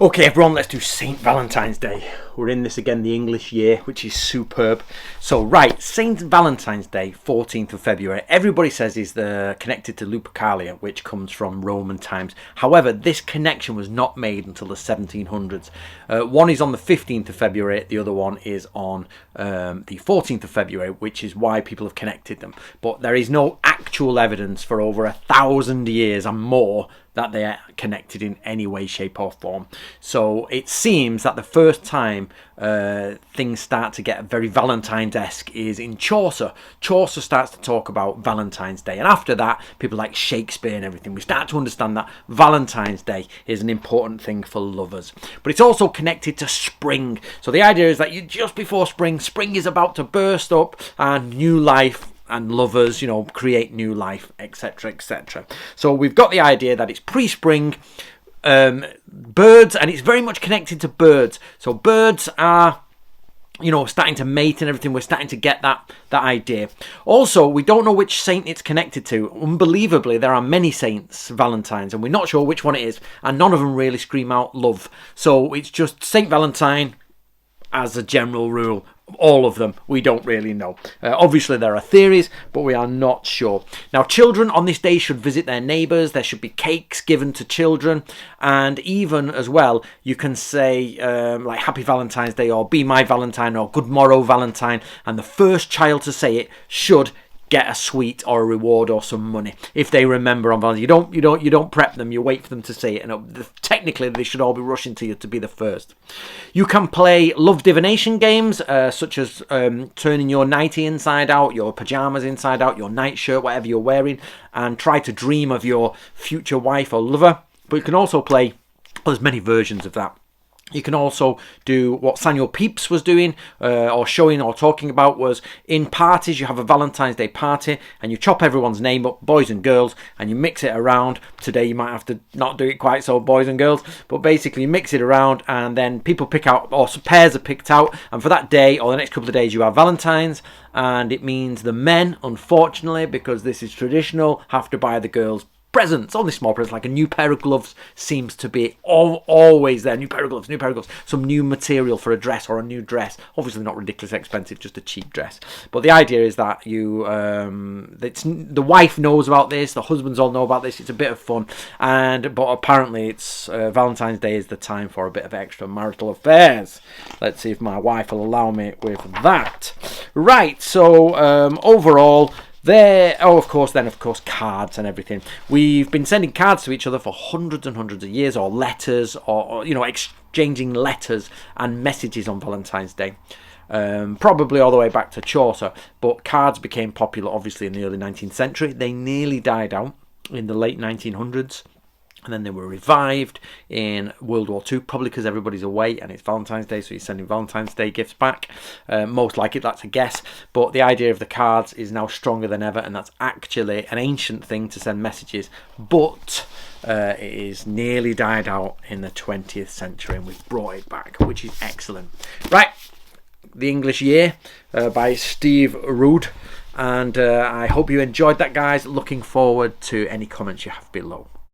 Okay, everyone, let's do St. Valentine's Day. We're in this again, the English year, which is superb. So, right, St. Valentine's Day, 14th of February, everybody says is connected to Lupercalia, which comes from Roman times. However, this connection was not made until the 1700s. One is on the 15th of February, the other one is on the 14th of February, which is why people have connected them. But there is no actual evidence for over 1,000 years and more that they are connected in any way, shape or form. So it seems that the first time things start to get very Valentine's-esque is in Chaucer. Chaucer starts to talk about Valentine's Day, and after that, people like Shakespeare and everything, we start to understand that Valentine's Day is an important thing for lovers. But it's also connected to spring. So the idea is that just before spring is about to burst up and new life and lovers, create new life, etc., etc. So we've got the idea that it's pre-spring, birds, and it's very much connected to birds. So birds are, starting to mate and everything. We're starting to get that idea. Also, we don't know which saint it's connected to. Unbelievably, there are many saints, Valentines, and we're not sure which one it is, and none of them really scream out love. So it's just Saint Valentine as a general rule. All of them, we don't really know. Obviously, there are theories, but we are not sure. Now, children on this day should visit their neighbours. There should be cakes given to children. And even as well, you can say like Happy Valentine's Day or Be My Valentine or Good Morrow Valentine. And the first child to say it should get a sweet or a reward or some money if they remember on Valentine's. You don't prep them, you wait for them to say it, and technically they should all be rushing to you to be the first. You can play love divination games such as turning your nightie inside out, your pajamas inside out, your nightshirt, whatever you're wearing, and try to dream of your future wife or lover. But you can also play, there's many versions of that. You can also do what Samuel Pepys was doing or showing or talking about was in parties. You have a Valentine's Day party and you chop everyone's name up, boys and girls, and you mix it around. Today you might have to not do it quite so boys and girls, but basically you mix it around and then people pick out, or pairs are picked out, and for that day or the next couple of days you have Valentines, and it means the men, unfortunately, because this is traditional, have to buy the girls presents, only small presents, like a new pair of gloves seems to be always there. New pair of gloves, some new material for a dress or a new dress. Obviously not ridiculously expensive, just a cheap dress. But the idea is that the wife knows about this, the husbands all know about this. It's a bit of fun, but apparently it's Valentine's Day is the time for a bit of extramarital affairs. Let's see if my wife will allow me with that. Right, so overall, of course, cards and everything. We've been sending cards to each other for hundreds and hundreds of years, or letters, or exchanging letters and messages on Valentine's Day. Probably all the way back to Chaucer, but cards became popular, obviously, in the early 19th century. They nearly died out in the late 1900s. And then they were revived in World War II, probably because everybody's away and it's Valentine's Day, so you're sending Valentine's Day gifts back. Most likely, that's a guess. But the idea of the cards is now stronger than ever, and that's actually an ancient thing to send messages. But it is nearly died out in the 20th century, and we've brought it back, which is excellent. Right, The English Year by Steve Rood. And I hope you enjoyed that, guys. Looking forward to any comments you have below.